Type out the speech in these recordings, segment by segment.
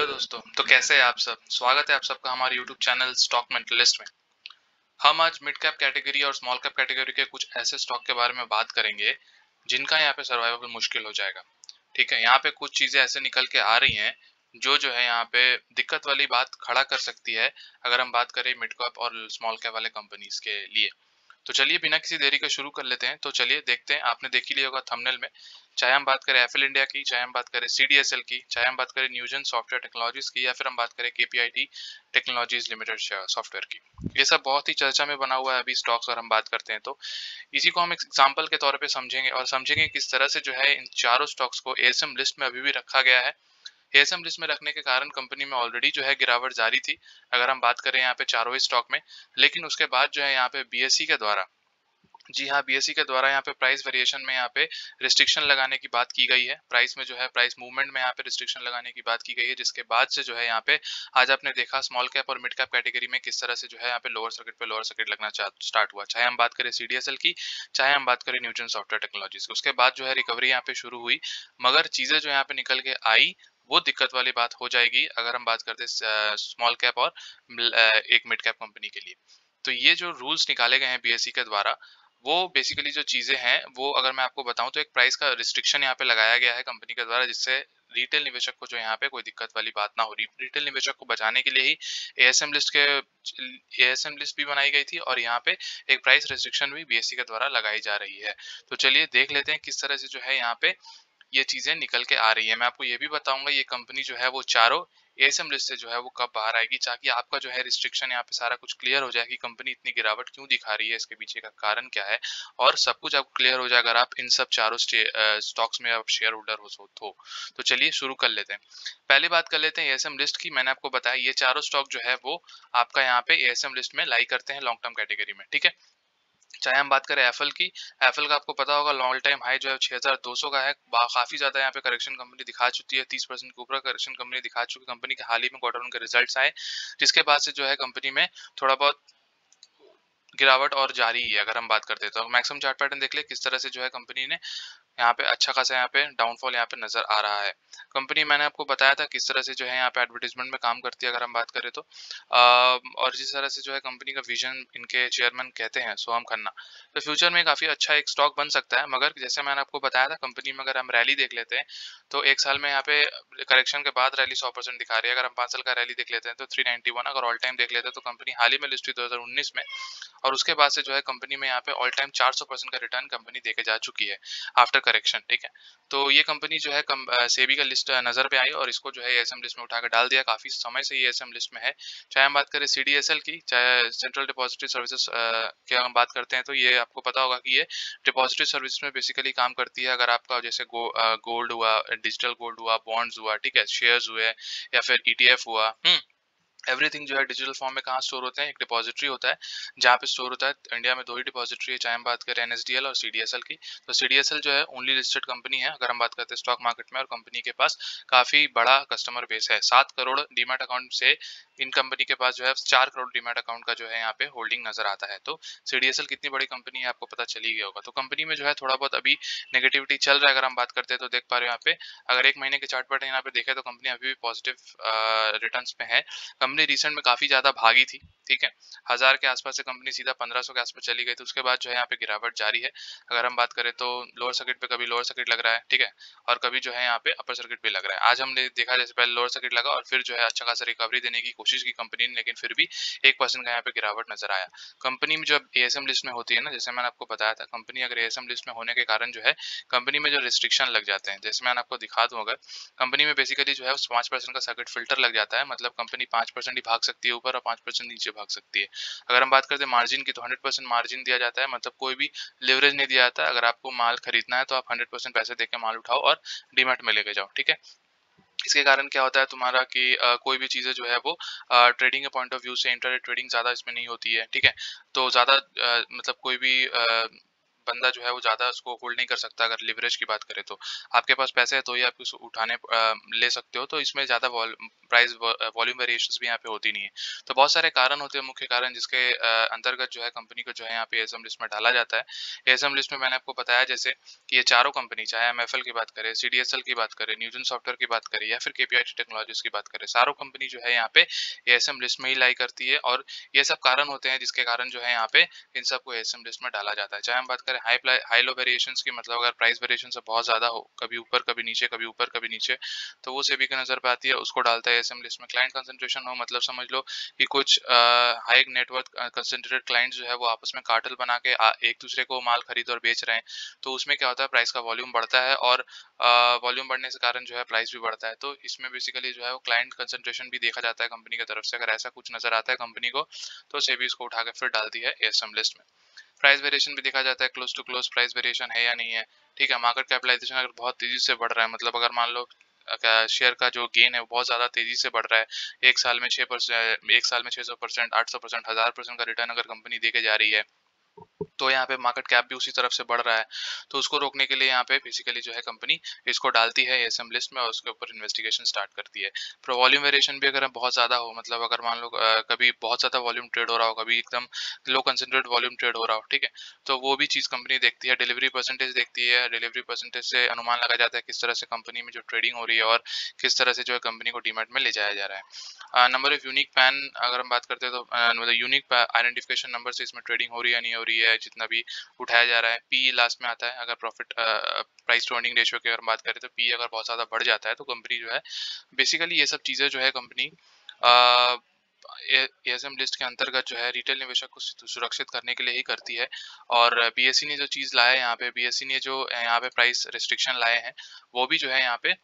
Hello दोस्तों। तो कैसे हैं आप सब? स्वागत है आप सबका हमारे यूट्यूब चैनल स्टॉक मेंटलिस्ट में। हम आज मिड कैप कैटेगरी और स्मॉल कैप कैटेगरी के कुछ ऐसे स्टॉक के बारे में बात करेंगे जिनका यहाँ पे सर्वाइवल मुश्किल हो जाएगा। ठीक है, यहाँ पे कुछ चीजें ऐसे निकल के आ रही हैं जो है यहाँ पे दिक्कत वाली बात खड़ा कर सकती है अगर हम बात करें मिड कैप और स्मॉल कैप वाले कंपनीज के लिए। तो चलिए बिना किसी देरी के शुरू कर लेते हैं। तो चलिए देखते हैं, आपने देख ही लिया होगा थंबनेल में। चाहे हम बात करें एफएल इंडिया की, चाहे हम बात करें सीडीएसएल की, चाहे हम बात करें न्यूजन सॉफ्टवेयर टेक्नोलॉजीज की, या फिर हम बात करें केपीआईटी टेक्नोलॉजीज लिमिटेड सॉफ्टवेयर की, ये सब बहुत ही चर्चा में बना हुआ है अभी स्टॉक्स। और हम बात करते हैं तो इसी को हम एक एग्जाम्पल के तौर पे समझेंगे और समझेंगे किस तरह से जो है इन चारों स्टॉक्स को एएसएम लिस्ट में अभी भी रखा गया है। एएसएम लिस्ट में रखने के कारण कंपनी में ऑलरेडी जो है गिरावट जारी थी अगर हम बात करें यहाँ पे चारों ही स्टॉक में। लेकिन उसके बाद जो है यहाँ पे बीएसई के द्वारा, जी हाँ, बीएसई के द्वारा यहाँ पे प्राइस वेरिएशन में यहाँ पे रिस्ट्रिक्शन लगाने की बात की गई है। प्राइस में जो है प्राइस मूवमेंट में यहाँ पे रिस्ट्रिक्शन लगाने की बात की गई है, जिसके बाद से जो है यहाँ पे आज आपने देखा स्मॉल कैप और मिड कैप कैटेगरी में किस तरह से जो है यहाँ पे लोअर सर्किट लगना स्टार्ट हुआ। चाहे हम बात करें सीडीएसएल की, चाहे हम बात करें न्यूटन सॉफ्टवेयर टेक्नोलॉजीज की, उसके बाद जो है रिकवरी यहाँ पे शुरू हुई। मगर चीजें जो यहाँ पे निकल के आई वो दिक्कत वाली बात हो जाएगी अगर हम बात करते हैं स्मॉल कैप और एक मिड कैप कंपनी के लिए। तो ये जो रूल्स निकाले गए हैं बीएसई के द्वारा, वो बेसिकली जो चीजें हैं वो अगर मैं आपको बताऊं तो एक प्राइस का रिस्ट्रिक्शन यहाँ पे लगाया गया है कंपनी के द्वारा, जिससे रिटेल निवेशक को जो यहाँ पे कोई दिक्कत वाली बात ना हो रही। रिटेल निवेशक को बचाने के लिए ही एएसएम लिस्ट भी बनाई गई थी और यहाँ पे एक प्राइस रिस्ट्रिक्शन भी बीएसई के द्वारा लगाई जा रही है। तो चलिए देख लेते हैं किस तरह से जो है यहाँ पे ये चीजें निकल के आ रही है। मैं आपको ये भी बताऊंगा ये कंपनी जो है वो चारों एएसएम लिस्ट से जो है वो कब बाहर आएगी, ताकि आपका जो है रिस्ट्रिक्शन यहाँ पे सारा कुछ क्लियर हो जाए कि कंपनी इतनी गिरावट क्यों दिखा रही है, इसके पीछे का कारण क्या है, और सब कुछ आपको क्लियर हो जाए अगर आप इन सब चारों स्टॉक्स में आप शेयर होल्डर हो तो चलिए शुरू कर लेते हैं। पहली बात कर लेते हैं एएसएम लिस्ट की। मैंने आपको बताया ये चारों स्टॉक जो है वो आपका यहाँ पे एएसएम लिस्ट में लाई करते हैं लॉन्ग टर्म कैटेगरी में। ठीक है, चाहे हम बात करें एफएल की, एफएल का आपको पता होगा लॉन्ग टाइम हाई जो है 6200 का है। काफी ज्यादा यहाँ पे करेक्शन कंपनी दिखा चुकी है, 30% के ऊपर करेक्शन कंपनी दिखा चुकी है। कंपनी के हाल ही में क्वार्टर के रिजल्ट्स आए, जिसके बाद से जो है कंपनी में थोड़ा बहुत गिरावट और जारी है। अगर हम बात करते हैं तो मैक्सिमम चार्ट पैटर्न देख ले किस तरह से जो है कंपनी ने यहाँ पे अच्छा खासा यहाँ पे डाउनफॉल यहाँ पे नजर आ रहा है। कंपनी मैंने आपको बताया था किस तरह से जो है यहाँ पे एडवर्टीजमेंट में काम करती है अगर हम बात करें तो और जिस तरह से जो है कंपनी का विजन इनके चेयरमैन कहते हैं सोहम खन्ना, तो फ्यूचर में काफी अच्छा एक स्टॉक बन सकता है। मगर जैसे मैंने आपको बताया था कंपनी में अगर हम रैली देख लेते हैं तो एक साल में यहाँ पे करेक्शन के बाद रैली 100% दिखा रही है। अगर हम 5 साल का रैली देख लेते हैं तो 391, अगर ऑल टाइम देख लेते हैं तो कंपनी हाल ही में लिस्ट हुई 2019 में, और उसके बाद से जो है कंपनी में यहाँ पे ऑल टाइम 400% का रिटर्न कंपनी देके जा चुकी है आफ्टर करेक्शन। ठीक है, तो ये कंपनी जो है सेबी का लिस्ट नजर पे आई और इसको जो है एएसएम लिस्ट में उठाकर डाल दिया। काफी समय से ये एएसएम लिस्ट में है। चाहे हम बात करें सीडीएसएल की, चाहे सेंट्रल डिपॉजिटरी सर्विसेज की हम बात करते हैं तो ये आपको पता होगा कि ये डिपॉजिटरी सर्विस में बेसिकली काम करती है। अगर आपका जैसे गोल्ड हुआ, डिजिटल गोल्ड हुआ, बॉन्ड्स हुआ, ठीक है, शेयर्स हुए या फिर ईटीएफ हुआ, एवरीथिंग जो है डिजिटल फॉर्म में कहाँ स्टोर होते हैं, एक डिपॉजिटरी होता है जहाँ पे स्टोर होता है। इंडिया में दो ही डिपॉजिटरी है, चाहे हम बात करें एनएसडीएल और सीडीएसएल की। तो सीडीएसएल जो है ओनली लिस्टेड कंपनी है अगर हम बात करते हैं स्टॉक मार्केट में, और कंपनी के पास काफी बड़ा कस्टमर बेस है। 7 करोड़ डीमैट अकाउंट से इन कंपनी के पास जो है 4 करोड़ डीमैट अकाउंट का जो है यहाँ पे होल्डिंग नजर आता है। तो सीडीएसएल कितनी बड़ी कंपनी है आपको पता चल ही गया होगा। तो कंपनी में जो है थोड़ा बहुत अभी नेगेटिविटी चल रहा है अगर हम बात करते हैं तो देख पा रहे हो यहाँ पे। अगर एक महीने के चार्ट पैटर्न यहाँ पे देखें तो कंपनी अभी भी पॉजिटिव रिटर्न्स में है। कंपनी रिसेंट में काफी ज्यादा भागी थी, ठीक है, 1000 के आसपास से कंपनी सीधा 1500 के आसपास चली गई थी। उसके बाद जो है यहाँ पे गिरावट जारी है। अगर हम बात करें तो लोअर सर्किट पे कभी लोअर सर्किट लग रहा है, ठीक है, और कभी जो है यहाँ पे अपर सर्किट पे लग रहा है। आज हमने देखा जैसे पहले लोअर सर्किट लगा और फिर जो है अच्छा खासा रिकवरी देने की कोशिश की कंपनी ने, लेकिन फिर भी 1% का यहाँ पे गिरावट नजर आया। कंपनी में जब एएसएम लिस्ट में होती है ना, जैसे मैंने आपको बताया था, कंपनी अगर एएसएम लिस्ट में होने के कारण जो है कंपनी में जो रिस्ट्रिक्शन लग जाते हैं, जैसे मैंने आपको दिखा दूं, अगर कंपनी में बेसिकली जो है 5% का सर्किट फिल्टर लग जाता है, मतलब कंपनी 5% ही भाग सकती है ऊपर और 5% नीचे भाग सकती है। अगर हम बात करते हैं मार्जिन की तो 100% मार्जिन दिया जाता है, मतलब कोई भी लेवरेज नहीं दिया जाता। अगर आपको माल खरीदना है तो आप 100% पैसे देके माल उठाओ और डीमैट में लेके जाओ, ठीक है। इसके कारण क्या होता है तुम्हारा कि कोई भी चीजें जो है वो ट्रेडिंग के पॉइंट ऑफ व्यू से इंटरडे ट्रेडिंग ज्यादा इसमें नहीं होती है, ठीक है। तो ज्यादा मतलब कोई भी बंदा जो है वो ज्यादा उसको होल्ड नहीं कर सकता। अगर लिवरेज की बात करें तो आपके पास पैसे है तो ही आप उसको उठाने ले सकते हो, तो इसमें ज्यादा प्राइस वॉल्यूम वेरिएशंस भी यहाँ पे होती नहीं है। तो बहुत सारे कारण होते हैं, मुख्य कारण जिसके अंतर्गत जो है कंपनी को जो है यहाँ पे एएसएम लिस्ट में डाला जाता है। एएसएम लिस्ट में मैंने आपको बताया जैसे कि ये चारों कंपनी, चाहे एमएफएल की बात करें, सीडीएसएल की बात करें, न्यूजन सॉफ्टवेयर की बात करें या फिर केपीआईटी टेक्नोलॉजीज की बात करें, सारों कंपनी जो है यहाँ पे एएसएम लिस्ट में ही लाई करती है। और ये सब कारण होते हैं जिसके कारण जो है यहाँ पे इन सबको एएसएम लिस्ट में डाला जाता है। चाहे हम बात करें हाई लो वेरिएशंस की, मतलब अगर प्राइस वेरिएशन से बहुत ज्यादा हो, कभी ऊपर कभी नीचे, कभी ऊपर कभी नीचे, तो वो सेबी की नजर पे आती है, उसको डालता है एएसएम लिस्ट में। क्लाइंट कंसंट्रेशन हो, मतलब समझ लो कि कुछ हाई नेटवर्थ कंसंट्रेटेड क्लाइंट जो है वो आपस में कार्टेल बना के एक दूसरे को माल खरीद और बेच रहे हैं, तो उसमें क्या होता है, प्राइस का वॉल्यूम बढ़ता है और वॉल्यूम बढ़ने के कारण जो है प्राइस भी बढ़ता है। तो इसमें बेसिकली जो है वो क्लाइंट कंसंट्रेशन भी देखा जाता है कंपनी की तरफ से। अगर ऐसा कुछ नजर आता है कंपनी को तो सेबी इसको उठा के फिर डालती है एएसएम लिस्ट में। प्राइस वेरिएशन भी देखा जाता है, close to close price variation है या नहीं है, ठीक है। मार्केट कैपिटलाइजेशन अगर बहुत तेजी से बढ़ रहा है, मतलब अगर मान लो शेयर का जो गेन है वो बहुत ज्यादा तेजी से बढ़ रहा है, एक साल में 6%, एक साल में 600%, 800%, 1000% का रिटर्न अगर कंपनी देके जा रही है, तो यहाँ पे मार्केट कैप भी उसी तरफ से बढ़ रहा है, तो उसको रोकने के लिए यहाँ पे बेसिकली जो है कंपनी इसको डालती है एएसएम लिस्ट में और उसके ऊपर इन्वेस्टिगेशन स्टार्ट करती है। पर वॉल्यूम वेरिएशन भी अगर बहुत ज्यादा हो, मतलब अगर मान लो कभी बहुत ज्यादा वॉल्यूम ट्रेड हो रहा हो, कभी एकदम लो कंसेंट्रेट वॉल्यूम ट्रेड हो रहा हो, ठीक है, तो वो भी चीज कंपनी देखती है। डिलीवरी परसेंटेज देखती है, डिलीवरी परसेंटेज से अनुमान लगा जाता है किस तरह से कंपनी में जो ट्रेडिंग हो रही है और किस तरह से जो है कंपनी को डीमैट में ले जाया जा रहा है। नंबर ऑफ यूनिक पैन अगर हम बात करते हैं तो मतलब यूनिक आइडेंटिफिकेशन नंबर से इसमें ट्रेडिंग हो रही है नहीं हो रही है, जितना भी उठाया जा रहा है। पी लास्ट में आता है, अगर profit price to earning ratio की अगर बात करें तो पी अगर बहुत ज्यादा बढ़ जाता है तो कंपनी जो है बेसिकली ये सब चीजें जो है कंपनी एएसएम लिस्ट के अंतर्गत जो है रिटेल निवेशक को सुरक्षित करने के लिए ही करती है। और बीएसई ने जो चीज लाया है यहाँ पे, बीएसई ने जो यहाँ पे प्राइस रिस्ट्रिक्शन लाए हैं वो भी जो है यहाँ पे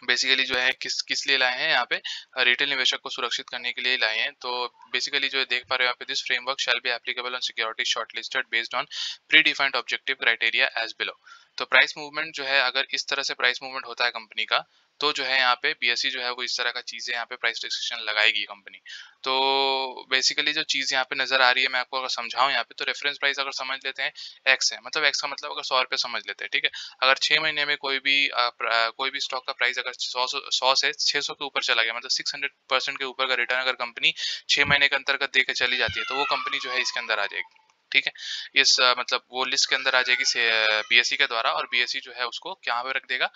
बेसिकली जो है किस किस लिए लाए हैं यहाँ पे, रिटेल निवेशक को सुरक्षित करने के लिए लाए हैं। तो बेसिकली जो देख पा रहे हो यहाँ पे, this framework shall be applicable on security shortlisted based on pre defined objective criteria as below. तो प्राइस मूवमेंट जो है, अगर इस तरह से प्राइस मूवमेंट होता है कंपनी का, तो जो है यहाँ पे बीएसई जो है वो इस तरह का चीजें यहाँ पे प्राइस रिस्ट्रिक्शन लगाएगी कंपनी। तो बेसिकली जो चीज यहाँ पे नजर आ रही है, मैं आपको अगर समझाऊं यहाँ पे, तो रेफरेंस प्राइस अगर समझ लेते हैं एक्स है, मतलब एक्स का मतलब अगर 100 रुपये समझ लेते हैं, ठीक है। अगर 6 महीने में कोई भी स्टॉक का प्राइस अगर 100 से 600 के ऊपर चला गया, मतलब 600% के ऊपर का रिटर्न अगर कंपनी 6 महीने के अंतर्गत देके चली जाती है, तो वो कंपनी जो है इसके अंदर आ जाएगी, ठीक है। इस मतलब वो लिस्ट के अंदर आ जाएगी बीएसई के द्वारा, और बीएसई जो है उसको क्या पे रख देगा,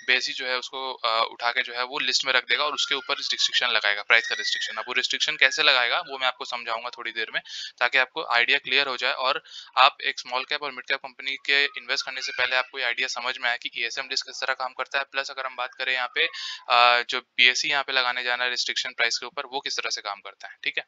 बीएसई जो है उसको उठा के जो है वो लिस्ट में रख देगा और उसके ऊपर रिस्ट्रिक्शन लगाएगा, प्राइस का रिस्ट्रिक्शन। अब वो रिस्ट्रिक्शन कैसे लगाएगा वो मैं आपको समझाऊंगा थोड़ी देर में, ताकि आपको आइडिया क्लियर हो जाए और आप एक स्मॉल कैप और मिड कैप कंपनी के इन्वेस्ट करने से पहले आपको ये आइडिया समझ में आया कि एएसएम लिस्ट किस तरह काम करता है। प्लस अगर हम बात करें यहाँ पे जो बीएसई यहाँ पे लगाने जाना है रिस्ट्रिक्शन प्राइस के ऊपर, वो किस तरह से काम करता है, ठीक है।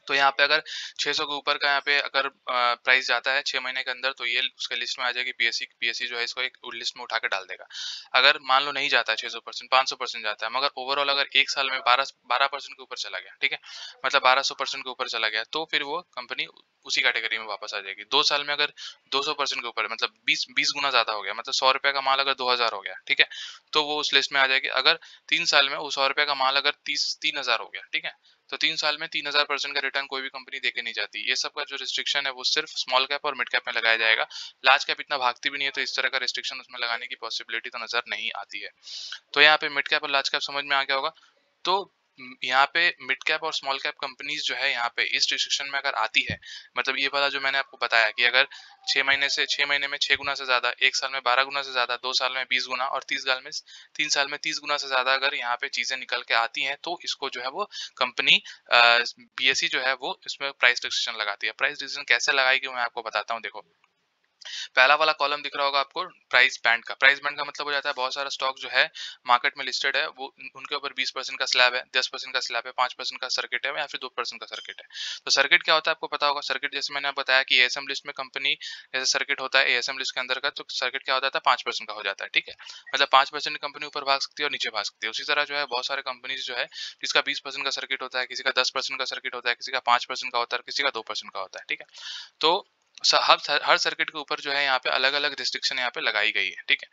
तो यहाँ पे अगर 600 के ऊपर का यहाँ पे अगर प्राइस जाता है 6 महीने के अंदर, तो ये उसके लिस्ट में आ जाएगी। बीएसई जो है इसको एक लिस्ट में उठा के डाल देगा। अगर मान लो नहीं जाता है 600%, 500% जाता है, मगर ओवरऑल अगर एक साल में 12% के ऊपर चला गया, ठीक है, मतलब 1200% के ऊपर चला गया, तो फिर वो कंपनी उसी कैटेगरी में वापस आ जाएगी। 2 साल में अगर 200% के ऊपर, मतलब 20 गुना ज्यादा हो गया, मतलब 100 रुपए का माल अगर 2000 हो गया, ठीक है, तो वो उस लिस्ट में आ जाएगी। अगर 3 साल में वो 100 रुपए का माल अगर 3000 हो गया, ठीक है, तो 3 साल में 3000% का रिटर्न कोई भी कंपनी देके नहीं जाती। ये सब का जो रिस्ट्रिक्शन है वो सिर्फ स्मॉल कैप और मिड कैप में लगाया जाएगा। लार्ज कैप इतना भागती भी नहीं है, तो इस तरह का रिस्ट्रिक्शन उसमें लगाने की पॉसिबिलिटी तो नजर नहीं आती है। तो यहाँ पे मिड कैप और लार्ज कैप समझ में आ गया होगा। तो यहाँ पे मिड कैप और स्मॉल कैप कंपनीज जो है यहाँ पे इस रिस्ट्रिक्शन में अगर आती है, मतलब ये वाला जो मैंने आपको बताया कि अगर 6 महीने में 6 गुना से ज्यादा, एक साल में 12 गुना से ज्यादा, 2 साल में 20 गुना और 3 साल में 30 गुना से ज्यादा अगर यहाँ पे चीजें निकल के आती हैं, तो इसको जो है वो कंपनी बीएसई जो है वो इसमें प्राइस रिस्ट्रिक्शन लगाती है। प्राइस रिस्ट्रिक्शन कैसे लगाएगी मैं आपको बताता हूँ। देखो, पहला वाला कॉलम दिख रहा होगा आपको प्राइस बैंड का। प्राइस बैंड का मतलब हो जाता है बहुत सारा स्टॉक जो है मार्केट में लिस्टेड है, वो उनके ऊपर 20% का स्लैब है, 10% का स्लैब है, 5% का सर्किट है या फिर 2% का सर्किट है। तो सर्किट क्या होता है आपको पता होगा। सर्किट जैसे मैंने बताया कि एएसएम लिस्ट में कंपनी जैसे सर्किट होता है एएसएम लिस्ट के अंदर का, तो सर्किट क्या होता है 5% का हो जाता है, ठीक है। मतलब 5% कंपनी ऊपर भाग सकती है और नीचे भाग सकती है। उसी तरह जो है बहुत सारे कंपनीज जो है जिसका 20% का सर्किट होता है, किसी का 10% का सर्किट होता है, किसी का 5% का होता है, किसी का 2% का होता है, ठीक है। तो हर सर्किट के ऊपर जो है यहाँ पे अलग अलग रिस्ट्रिक्शन यहाँ पे लगाई गई है, ठीक है।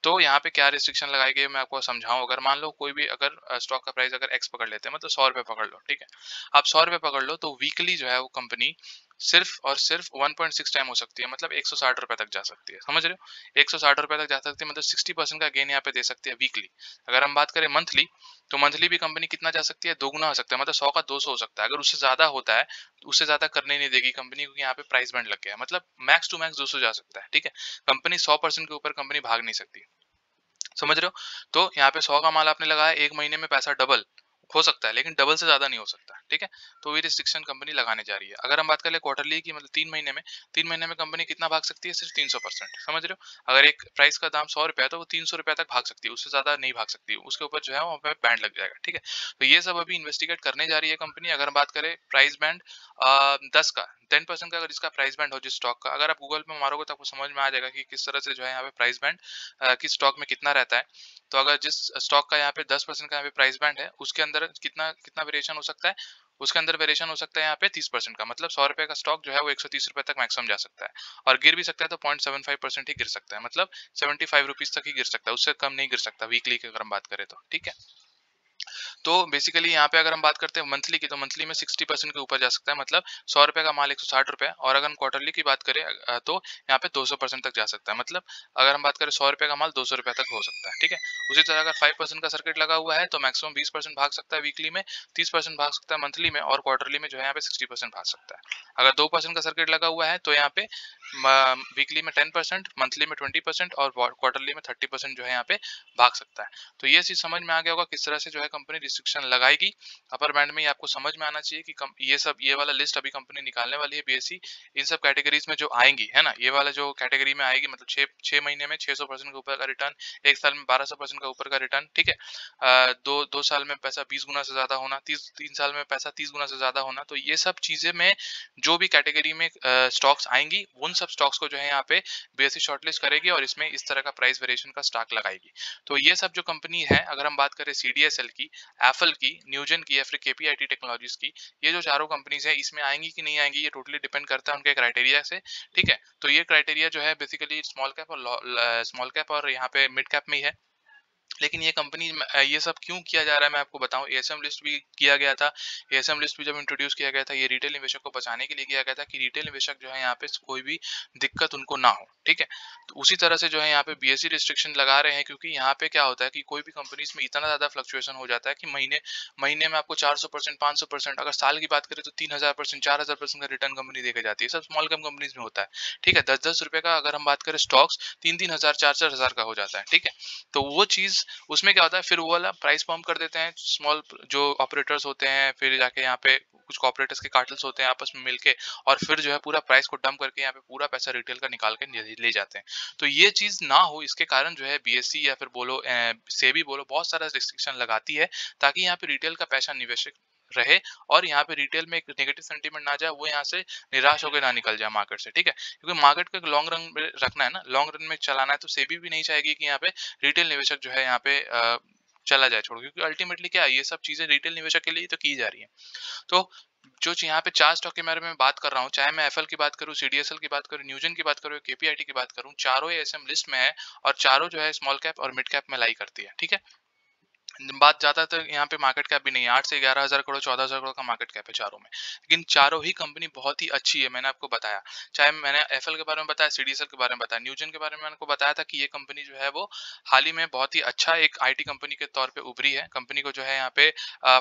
तो यहाँ पे क्या रिस्ट्रिक्शन लगाई गई है मैं आपको समझाऊं। अगर मान लो कोई भी अगर स्टॉक का प्राइस अगर एक्स पकड़ लेते हैं, मतलब 100 रुपए पकड़ लो, ठीक है। आप 100 रुपए पकड़ लो, तो वीकली जो है वो कंपनी सिर्फ और सिर्फ 1.6 टाइम हो सकती है, मतलब 160 रुपए तक जा सकती है, समझ रहे हो? 160 रुपए तक जा सकती है, मतलब 60% का गेन यहाँ पे दे सकती है वीकली। अगर हम बात करें मंथली, तो मंथली भी कंपनी कितना जा सकती है, दोगुना हो सकता है, मतलब 100 का 200 हो सकता है। अगर उससे ज्यादा होता है तो उससे ज्यादा करने नहीं देगी कंपनी, क्योंकि यहाँ पे प्राइस बैंड लग गया है, मतलब मैक्स टू मैक्स 200 जा सकता है, ठीक है। कंपनी 100% के ऊपर कंपनी भाग नहीं सकती, समझ रहे हो? तो यहाँ पे 100 का माल आपने लगाया, एक महीने में पैसा डबल हो सकता है, लेकिन डबल से ज्यादा नहीं हो सकता, ठीक है। तो ये रिस्ट्रिक्शन कंपनी लगाने जा रही है। अगर हम बात करें क्वार्टरली की, मतलब 3 महीने में कंपनी कितना भाग सकती है, सिर्फ 300%, समझ रहे हो? अगर एक प्राइस का दाम 100 रुपया है तो वो 300 रुपया तक भाग सकती है, उससे ज्यादा नहीं भाग सकती, उसके ऊपर जो है वहाँ पे बैंड लग जाएगा, ठीक है। तो ये सब अभी इन्वेस्टिगेट करने जा रही है कंपनी। अगर हम बात करें प्राइस बैंड 10% का, अगर इसका प्राइस बैंड हो जिस स्टॉक का, अगर आप गूगल पे मारोगे तो आपको समझ में आ जाएगा कि किस तरह से जो है यहाँ पे प्राइस बैंड किस स्टॉक में कितना रहता है। तो अगर जिस स्टॉक का यहाँ पे 10% का यहाँ पे प्राइस बैंड है, उसके अंदर कितना कितना वेरिएशन हो सकता है, उसके अंदर वेरिएशन हो सकता है यहाँ पे 30% का, मतलब 100 रुपए का स्टॉक जो है वो 130 रुपए तक मैक्सिमम जा सकता है। और गिर भी सकता है तो 0.75% ही गिर सकता है, मतलब 75 रुपीज तक ही गिर सकता है, उससे कम नहीं गिर सकता वीकली की अगर हम बात करें तो, ठीक है। तो बेसिकली यहाँ पे अगर हम बात करते हैं मंथली की, तो मंथली में 60% के ऊपर जा सकता है, मतलब 100 रुपए का माल 160 रुपए, और अगर हम क्वार्टरली की बात करें तो यहाँ पे 200% तक जा सकता है, मतलब अगर हम बात करें 100 रुपए का माल 200 रुपए तक हो सकता है, ठीक है। उसी तरह अगर 5% का सर्किट लगा हुआ है तो मैक्सिमम 20% भाग सकता है वीकली में, 30% भाग सकता है मंथली में, और क्वार्टरली में जो है यहाँ पे 60% भाग सकता है। अगर 2% का सर्किट लगा हुआ है तो यहाँ पे वीकली में 10%, मंथली में 20% और क्वार्टरली में 30% जो है यहाँ पे भाग सकता है। तो ये चीज समझ में आ गया होगा किस तरह से जो है कंपनी रिस्ट्रिक्शन लगाएगी। अपर बैंड में ये आपको समझ में आना चाहिए कि ये वाला लिस्ट अभी कंपनी निकालने वाली है बीएससी, इन सब कैटेगरीज में जो आएंगी, है ना, ये वाला जो कैटेगरी में आएगी, मतलब छह महीने में 600% के ऊपर का रिटर्न, एक साल में 1200% का ऊपर का रिटर्न, ठीक है। दो दो साल में पैसा 20 गुना से ज्यादा होना, 3 साल में पैसा 30 गुना से ज्यादा होना, तो ये सब चीजें में जो भी कैटेगरी में स्टॉक्स आएंगी, उन सब स्टॉक्स को जो है यहाँ पे बीएससी शॉर्टलिस्ट करेगी और इसमें इस तरह का प्राइस वेरिएशन का स्टॉक लगाएगी। तो ये सब जो कंपनी है, अगर हम बात करें सीडीएसएल की, एफएल की, न्यूजन की या फिर केपीआईटी टेक्नोलॉजीज की, ये जो चारों कंपनीज है इसमें आएंगी कि नहीं आएंगी, ये टोटली डिपेंड करता है उनके क्राइटेरिया से, ठीक है। तो ये क्राइटेरिया जो है बेसिकली स्मॉल कैप और यहाँ पे मिड कैप में ही है। लेकिन ये कंपनी ये सब क्यों किया जा रहा है मैं आपको बताऊं। एएसएम लिस्ट भी किया गया था, एएसएम लिस्ट भी जब इंट्रोड्यूस किया गया था, ये रिटेल निवेशक को बचाने के लिए किया गया था कि रिटेल निवेशक जो है यहाँ पे कोई भी दिक्कत उनको ना हो, ठीक है। तो उसी तरह से जो है यहाँ पे बीएससी रिस्ट्रिक्शन लगा रहे हैं, क्योंकि यहाँ पे क्या होता है कि कोई भी कंपनीज में इतना ज्यादा फ्लक्चुएशन हो जाता है कि महीने महीने में आपको 400%, 500%, अगर साल की बात करें तो 3000%, 4000% का रिटर्न कंपनी देके जाती है। सब स्मॉल कैप कंपनीज में होता है, ठीक है। 10-10 रुपए का अगर हम बात करें स्टॉक्स 3-3 हजार, 4-4 हजार का हो जाता है, ठीक है। तो वो चीज उसमें क्या होता है, फिर वो वाला प्राइस पम्प कर देते हैं स्मॉल जो ऑपरेटर्स होते हैं, फिर जाके यहाँ पे कुछ कॉपरेटर्स के कार्टल्स होते हैं आपस में मिलके, और फिर जो है पूरा प्राइस को डंप करके यहाँ पे पूरा पैसा रिटेल का निकाल के ले जाते हैं। तो ये चीज ना हो, इसके कारण जो है बीएससी या फिर बोलो सेबी बोलो, बहुत सारा रिस्ट्रिक्शन लगाती है, ताकि यहाँ पे रिटेल का पैसा निवेशक रहे, और यहाँ पे रिटेल में एक नेगेटिव सेंटीमेंट ना जाए, वो यहाँ से निराश होकर ना निकल जाए मार्केट से, ठीक है। क्योंकि मार्केट को लॉन्ग रन में रखना है ना, लॉन्ग रन में चलाना है, तो सेबी भी नहीं चाहेगी कि यहाँ पे रिटेल निवेशक जो है यहाँ पे चला जाए छोड़, क्योंकि अल्टीमेटली क्या है, ये सब चीजें रिटेल निवेशक के लिए ही तो की जा रही है। तो जो यहाँ पे चार स्टॉक के बारे में बात कर रहा हूँ, चाहे मैं एफएल की बात करूँ, सीडीएसएल की बात करूँ, न्यूजन की बात करूँ, केपीआईटी की बात करूँ, चारों एएसएम लिस्ट में है, और चारों जो है स्मॉल कैप और मिड कैप में लाई करती है, ठीक है। बात ज्यादातर यहाँ पे मार्केट कैप भी नहीं है, 8 से 11 हजार करोड़, 14 हजार करोड़ का मार्केट कैप है चारों में, लेकिन चारों ही कंपनी बहुत ही अच्छी है, मैंने आपको बताया। चाहे मैंने एफएल के बारे में बताया, सीडीएसएल के बारे में बताया, न्यूजन के बारे में मैंने आपको बताया था कि ये कंपनी जो है वो हाल ही में बहुत ही अच्छा एक आईटी कंपनी के तौर पे उभरी है। कंपनी को जो है यहाँ पे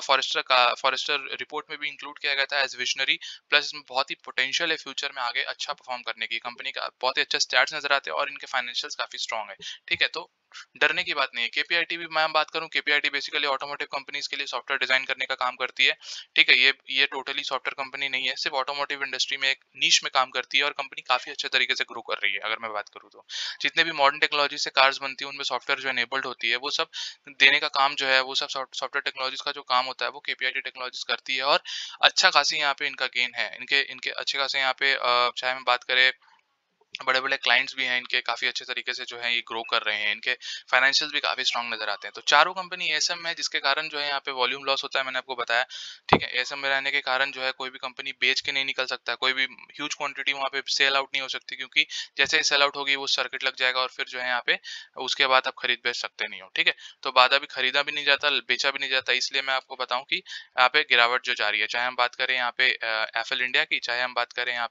फॉरेस्टर रिपोर्ट में भी इंक्लूड किया गया था एज विजनरी, प्लस इसमें बहुत ही पोटेंशियल है फ्यूचर में आगे अच्छा परफॉर्म करने की। कंपनी का बहुत ही अच्छा स्टैट्स नजर आते हैं और इनके फाइनेंशियल्स काफी स्ट्रॉन्ग है, ठीक है। तो डरने की बात नहीं है। केपीआईटी भी मैं बात करूं, केपीआईटी बेसिकली ऑटोमोटिव कंपनीज के लिए सॉफ्टवेयर डिजाइन करने का काम करती है, ठीक है। ये टोटली सॉफ्टवेयर कंपनी नहीं है, सिर्फ ऑटोमोटिव इंडस्ट्री में एक नीश में काम करती है, और कंपनी काफी अच्छे तरीके से ग्रो कर रही है। अगर मैं बात करूं तो जितने भी मॉडर्न टेक्नोलॉजी से कार्स बनती है, उनमें सॉफ्टवेयर जो एनेबल्ड होती है, वो सब देने का काम जो है, वो सब सॉफ्टवेयर टेक्नोलॉजीज का जो काम होता है वो केपीआईटी टेक्नोलॉजीज करती है। और अच्छा खासी यहाँ पे इनका गेन है, इनके इनके अच्छे खासे यहाँ पे चाहे मैं बात करें बड़े-बड़े क्लाइंट्स भी हैं इनके, काफ़ी अच्छे तरीके से जो है ये ग्रो कर रहे हैं, इनके फाइनेंशियल्स भी काफ़ी स्ट्रॉन्ग नज़र आते हैं। तो चारों कंपनी एएसएम है जिसके कारण जो है यहाँ पे वॉल्यूम लॉस होता है, मैंने आपको बताया, ठीक है? एएसएम में रहने के कारण जो है कोई भी कंपनी बेच के नहीं निकल सकता है, कोई भी ह्यूज क्वांटिटी वहाँ पे सेल आउट नहीं हो सकती, क्योंकि जैसे ही सेल आउट होगी वो सर्किट लग जाएगा और फिर जो है यहाँ पे उसके बाद आप खरीद बेच सकते नहीं हो, ठीक है? तो बाद अभी खरीदा भी नहीं जाता, बेचा भी नहीं जाता, इसलिए मैं आपको बताऊँ कि यहाँ पे गिरावट जो जा रही है, चाहे हम बात करें यहाँ पे एफएल इंडिया की, चाहे हम बात करें यहाँ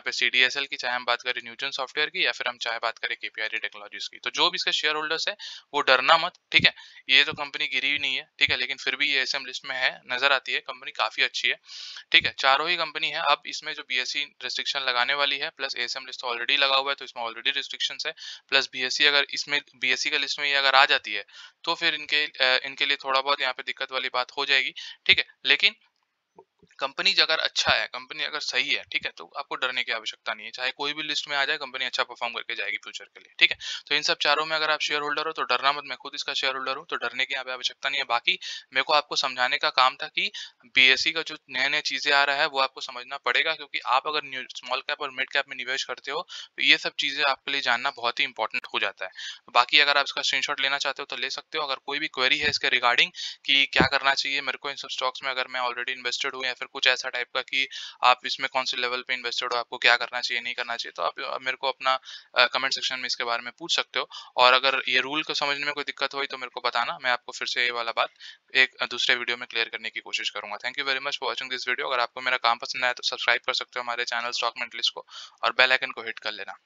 पे सीडीएसएल की, चाहे हम बात करें न्यूटन सॉफ्टवेयर की, या फिर हम चाहे बात करें केपीआई टेक्नोलॉजीज की। तो जो भी इसके शेयर होल्डर्स है वो डरना मत, ठीक है? ये तो कंपनी गिरी ही नहीं है, ठीक है? लेकिन फिर भी ये एसएम लिस्ट में है, नजर आती है, कंपनी काफी अच्छी है, ठीक है? चारों ही कंपनी है। अब इसमें जो बीएसई रिस्ट्रिक्शन लगाने वाली है, प्लस एसएम लिस्ट ऑलरेडी लगा हुआ है, तो इसमें ऑलरेडी रिस्ट्रिक्शन है, प्लस बीएसई अगर इसमें बीएसई का लिस्ट में ये अगर आ जाती है तो फिर इनके लिए थोड़ा बहुत यहाँ पे दिक्कत वाली बात हो जाएगी, ठीक है? लेकिन कंपनी अगर अच्छा है, कंपनी अगर सही है, ठीक है, तो आपको डरने की आवश्यकता नहीं है। चाहे कोई भी लिस्ट में आ जाए, कंपनी अच्छा परफॉर्म करके जाएगी फ्यूचर के लिए, ठीक है? तो इन सब चारों में अगर आप शेयर होल्डर हो तो डरना मत, मैं खुद इसका शेयर होल्डर हूँ, तो डरने की यहाँ पे आवश्यकता नहीं है। बाकी मेरे को आपको समझाने का काम था कि बीएसई का जो नए-नए चीज़ें आ रहा है वो आपको समझना पड़ेगा, क्योंकि आप अगर न्यू स्मॉल कैप और मिड कैप में निवेश करते हो, तो ये सब चीज़ें आपके लिए जानना बहुत ही इंपॉर्टेंट हो जाता है। बाकी अगर आप इसका स्क्रीनशॉट लेना चाहते हो तो ले सकते हो। अगर कोई भी क्वेरी है इसके रिगार्डिंग कि क्या करना चाहिए मेरे को इन सब स्टॉक्स में, अगर मैं ऑलरेडी इन्वेस्टेड हूँ, या फिर कुछ ऐसा टाइप का कि आप इसमें कौन से लेवल पे इन्वेस्टेड हो, आपको क्या करना चाहिए, नहीं करना चाहिए, तो आप मेरे को अपना कमेंट सेक्शन में इसके बारे में पूछ सकते हो। और अगर ये रूल को समझने में कोई दिक्कत हुई तो मेरे को बताना, मैं आपको फिर से ये वाला बात एक दूसरे वीडियो में क्लियर करने की कोशिश करूंगा। Thank you very much for watching this video. अगर आपको मेरा काम पसंद आया तो सब्सक्राइब कर सकते हो हमारे चैनल स्टॉक मेंटलिस्ट को, और बेल आइकन को हिट कर लेना।